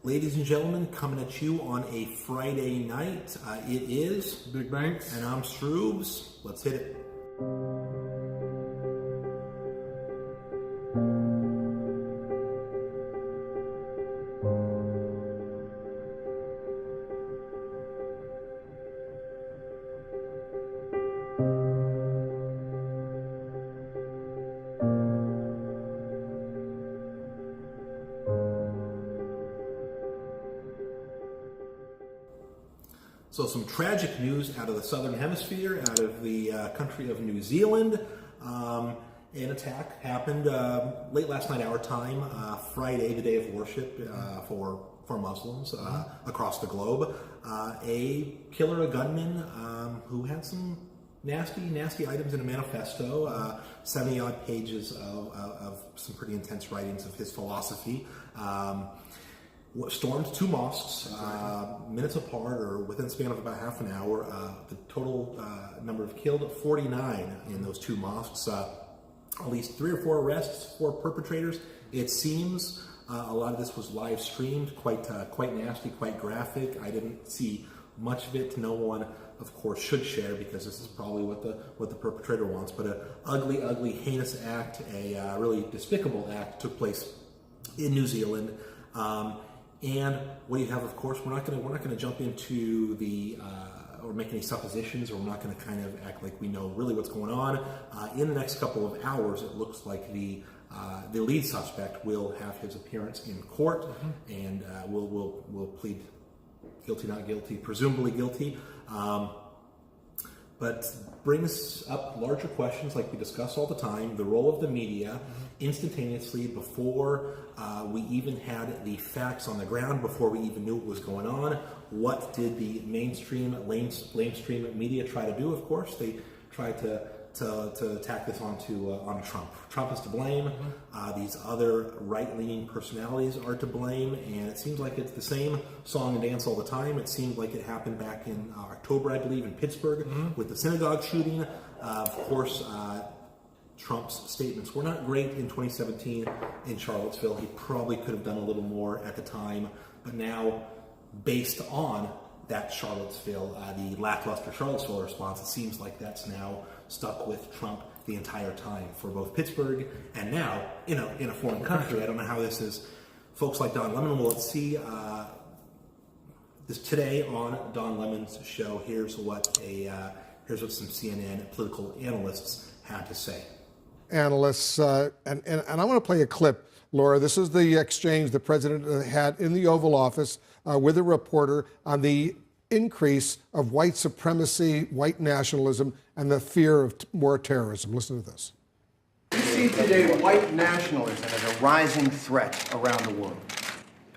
Ladies and gentlemen, coming at you on a Friday night. It is Big Banks. And I'm Stroobs. Let's hit it. So some tragic news out of the Southern Hemisphere, out of the country of New Zealand. An attack happened late last night, our time, Friday, the day of worship for Muslims across the globe. A killer, a gunman, who had some nasty items in a manifesto, 70-odd pages of some pretty intense writings of his philosophy. Stormed two mosques, minutes apart or within the span of about half an hour. The total number of killed, 49 in those two mosques. At least 3 or 4 arrests for perpetrators. It seems a lot of this was live streamed, quite nasty, quite graphic. I didn't see much of it. No one, of course, should share because this is probably what the perpetrator wants. But an ugly, heinous act, a really despicable act took place in New Zealand. And what you have, of course, we're not going to jump into the or make any suppositions, or we're not going to kind of act like we know really what's going on. In the next couple of hours, it looks like the lead suspect will have his appearance in court, and will plead guilty, not guilty, presumably guilty. But brings up larger questions like we discuss all the time, the role of the media instantaneously before we even had the facts on the ground, before we even knew what was going on. What did the mainstream, lamestream media try to do? Of course, they tried to attack this onto Trump. Trump is to blame. These other right-leaning personalities are to blame, and it seems like it's the same song and dance all the time. It seemed like it happened back in October, I believe, in Pittsburgh with the synagogue shooting. Of course, Trump's statements were not great in 2017 in Charlottesville. He probably could have done a little more at the time, but now, based on that Charlottesville, the lackluster Charlottesville response, it seems like that's now stuck with Trump the entire time for both Pittsburgh and now in a foreign country. I don't know how this is. Folks like Don Lemon, well, let's see this today on Don Lemon's show. Here's what some CNN political analysts had to say. Analysts, and I want to play a clip, Laura. This is the exchange the president had in the Oval Office with a reporter on the increase of white supremacy, white nationalism, and the fear of more terrorism. Listen to this. We see today white nationalism as a rising threat around the world.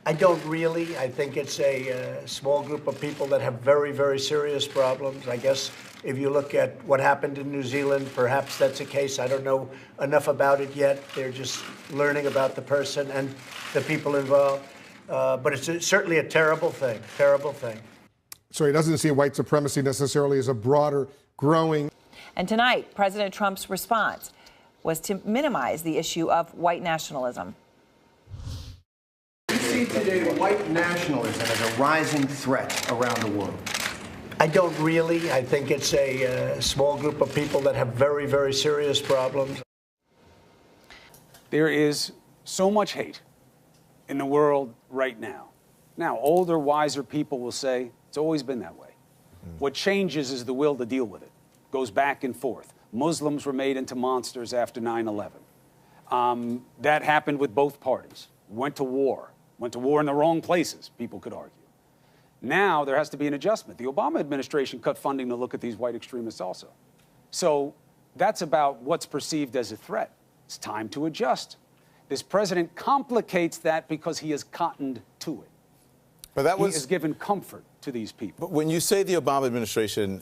I don't really. I think it's a small group of people that have very, very serious problems. I guess if you look at what happened in New Zealand, perhaps that's a case. I don't know enough about it yet. They're just learning about the person and the people involved. But it's certainly a terrible thing, So he doesn't see white supremacy necessarily as a broader, growing. And tonight, President Trump's response was to minimize the issue of white nationalism. We see today white nationalism as a rising threat around the world. I don't really. I think it's a small group of people that have very, very serious problems. There is so much hate in the world right now. Now, older, wiser people will say it's always been that way. What changes is the will to deal with it. Goes back and forth. Muslims were made into monsters after 9/11. That happened with both parties. Went to war in the wrong places, people could argue. Now there has to be an adjustment. The Obama administration cut funding to look at these white extremists also. So that's about what's perceived as a threat. It's time to adjust. This president complicates that because he has cottoned to it. But he has given comfort to these people. But when you say the Obama administration,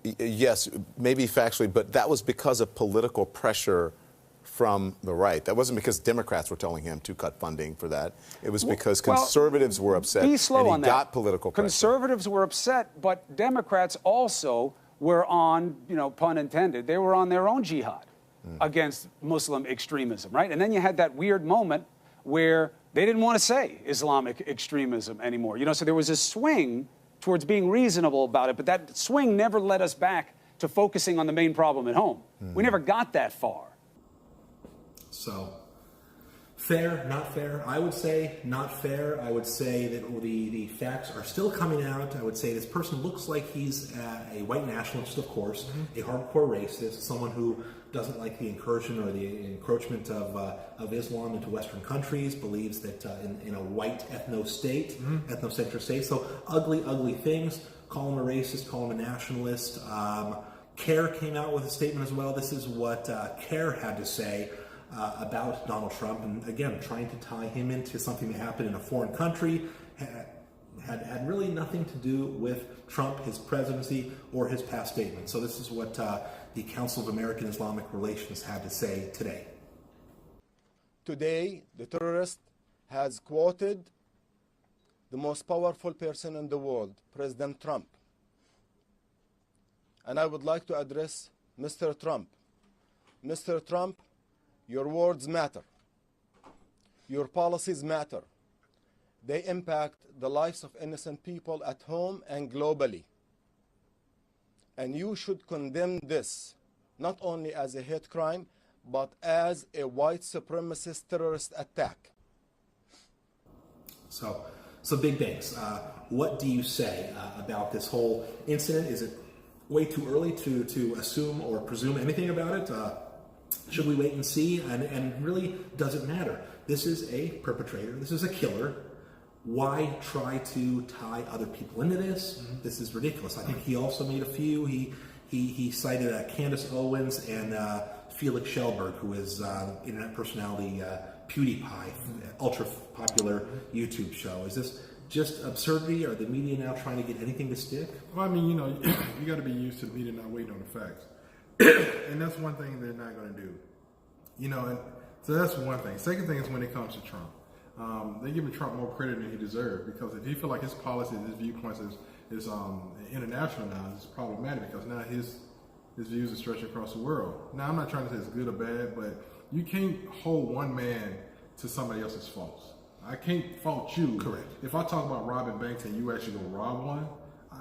yes, maybe factually, but that was because of political pressure from the right. That wasn't because Democrats were telling him to cut funding for that. It was because conservatives were upset. Be slow and he on that. got political pressure. Conservatives were upset, but Democrats also were on, pun intended, they were on their own jihad against Muslim extremism, right? And then you had that weird moment where They didn't want to say Islamic extremism anymore. So there was a swing towards being reasonable about it, but that swing never led us back to focusing on the main problem at home. We never got that far. So, fair, not fair? I would say not fair. I would say that the facts are still coming out. I would say this person looks like he's a white nationalist, of course, a hardcore racist, someone who doesn't like the incursion or the encroachment of Islam into Western countries, believes that in a white ethnocentric state. So ugly, ugly things. Call him a racist, call him a nationalist. CARE came out with a statement as well. This is what CARE had to say about Donald Trump, and again, trying to tie him into something that happened in a foreign country, had really nothing to do with Trump, his presidency, or his past statements. So this is what the Council of American Islamic Relations had to say today. Today, the terrorist has quoted the most powerful person in the world, President Trump. And I would like to address Mr. Trump. Mr. Trump, your words matter. Your policies matter. They impact the lives of innocent people at home and globally. And you should condemn this, not only as a hate crime, but as a white supremacist terrorist attack. So big things. What do you say about this whole incident? Is it way too early to assume or presume anything about it? Should we wait and see? And really, does it matter? This is a perpetrator. This is a killer. Why try to tie other people into this? This is ridiculous. I think he also made a few. He cited Candace Owens and Felix Schellberg, who is internet personality PewDiePie, ultra popular YouTube show. Is this just absurdity? Are the media now trying to get anything to stick? Well, I mean, you got to be used to the media not waiting on the facts. And that's one thing they're not going to do. And so that's one thing. Second thing is when it comes to Trump. They're giving Trump more credit than he deserves, because if he feel like his policies, his viewpoints is international now, it's problematic, because now his views are stretching across the world. Now, I'm not trying to say it's good or bad, but you can't hold one man to somebody else's faults. I can't fault you. Correct. If I talk about robbing banks and you actually go rob one,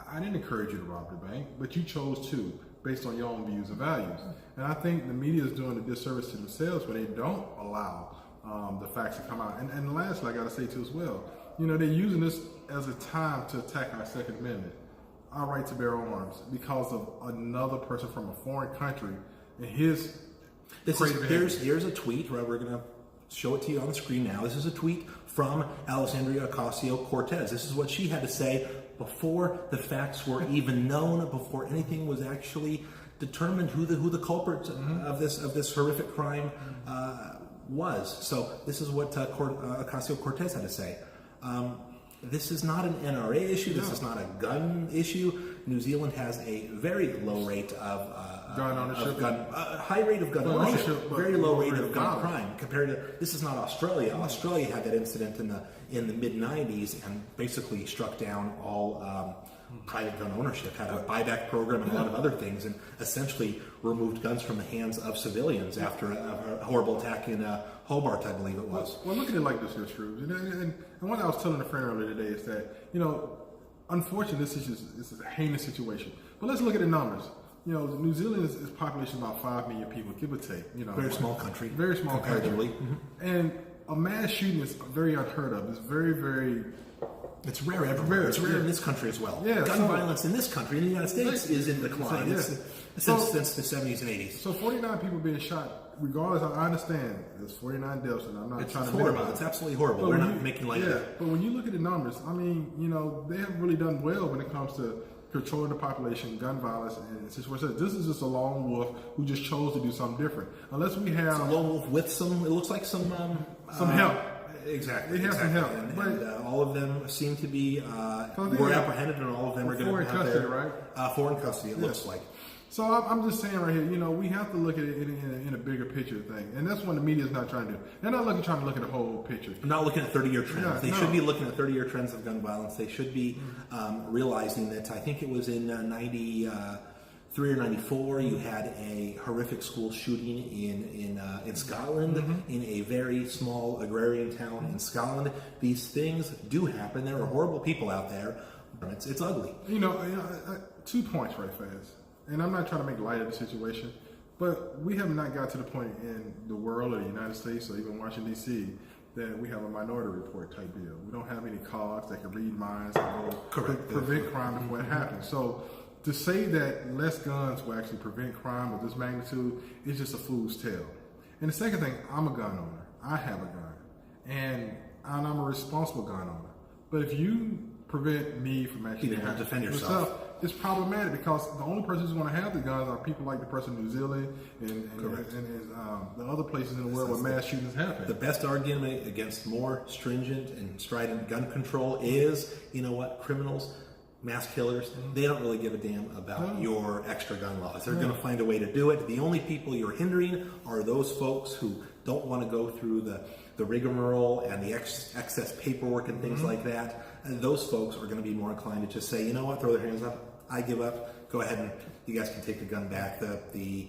I didn't encourage you to rob the bank, but you chose to, based on your own views and values. And I think the media is doing a disservice to themselves when they don't allow the facts to come out. And lastly, I got to say too as well, they're using this as a time to attack our Second Amendment, our right to bear arms, because of another person from a foreign country and his Here's a tweet, right? We're going to show it to you on the screen now. This is a tweet from Alexandria Ocasio-Cortez. This is what she had to say before the facts were even known, before anything was actually determined who the culprit of this horrific crime was. So this is what Ocasio-Cortez had to say. This is not an NRA issue. This is not a gun issue. New Zealand has a very low rate of gun ownership, high rate of gun ownership, very low rate of gun crime compared to. This is not Australia. Australia had that incident in the mid '90s and basically struck down all private gun ownership. Had a buyback program and a lot of other things, and essentially removed guns from the hands of civilians after a horrible attack in Hobart, I believe it was. Well, look at it like this here, Shrews. And what I was telling a friend earlier today is that, unfortunately, this is a heinous situation. But let's look at the numbers. New Zealand is population about 5 million people, give or take. Very small country. Very small comparatively. country. And a mass shooting is very unheard of. It's very, very... It's rare everywhere. It's rare in this country as well. Yeah, gun violence in this country, in the United States, is in decline since the 70s and 80s. So 49 people being shot, regardless, I understand there's 49 deaths, and I'm not trying to horrible. It's absolutely horrible. We're not making light of it. But when you look at the numbers, I mean, they haven't really done well when it comes to controlling the population, gun violence, and situations. This is just a lone wolf who just chose to do something different. Unless we have a lone wolf with some, it looks like some help. Exactly. They have some help. And all of them seem to be were apprehended, and all of them are going to have their foreign custody. It looks like. So I'm just saying right here, we have to look at it in a bigger picture thing, and that's what the media is not trying to do. They're not trying to look at the whole picture. I'm not looking at 30-year trends. They should be looking at 30-year trends of gun violence. They should be realizing that I think it was in 3 or 94, you had a horrific school shooting in Scotland, in a very small agrarian town in Scotland. These things do happen. There are horrible people out there. It's ugly. 2 points right fast. And I'm not trying to make light of the situation, but we have not got to the point in the world or the United States or even Washington, D.C., that we have a minority report type deal. We don't have any cogs that can read minds and go prevent crime before it happens. So to say that less guns will actually prevent crime of this magnitude is just a fool's tale. And the second thing, I'm a gun owner. I have a gun. And I'm a responsible gun owner. But if you prevent me from actually You didn't defend yourself. It's problematic because the only person who's going to have the guns are people like the person in New Zealand and the other places in the world where mass shootings happen. The best argument against more stringent and strident gun control is, you know what, criminals, mass killers, they don't really give a damn about your extra gun laws. They're going to find a way to do it. The only people you're hindering are those folks who don't want to go through the rigmarole and the excess paperwork and things like that. And those folks are going to be more inclined to just say, you know what, throw their hands up. I give up. Go ahead and you guys can take the gun back. The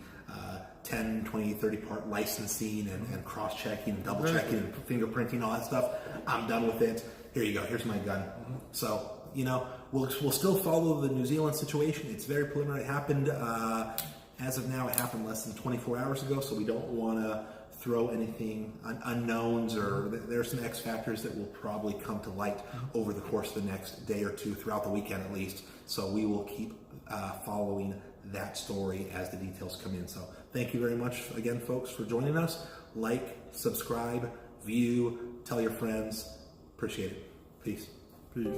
10, 20, 30 part licensing and cross-checking and double-checking and fingerprinting, all that stuff. I'm done with it. Here you go. Here's my gun. So, we'll still follow the New Zealand situation. It's very preliminary. It happened, as of now, it happened less than 24 hours ago, so we don't want to throw anything unknowns, or there are some X factors that will probably come to light over the course of the next day or two, throughout the weekend at least. So we will keep following that story as the details come in. So thank you very much again, folks, for joining us. Like, subscribe, view, tell your friends. Appreciate it. Peace. Peace.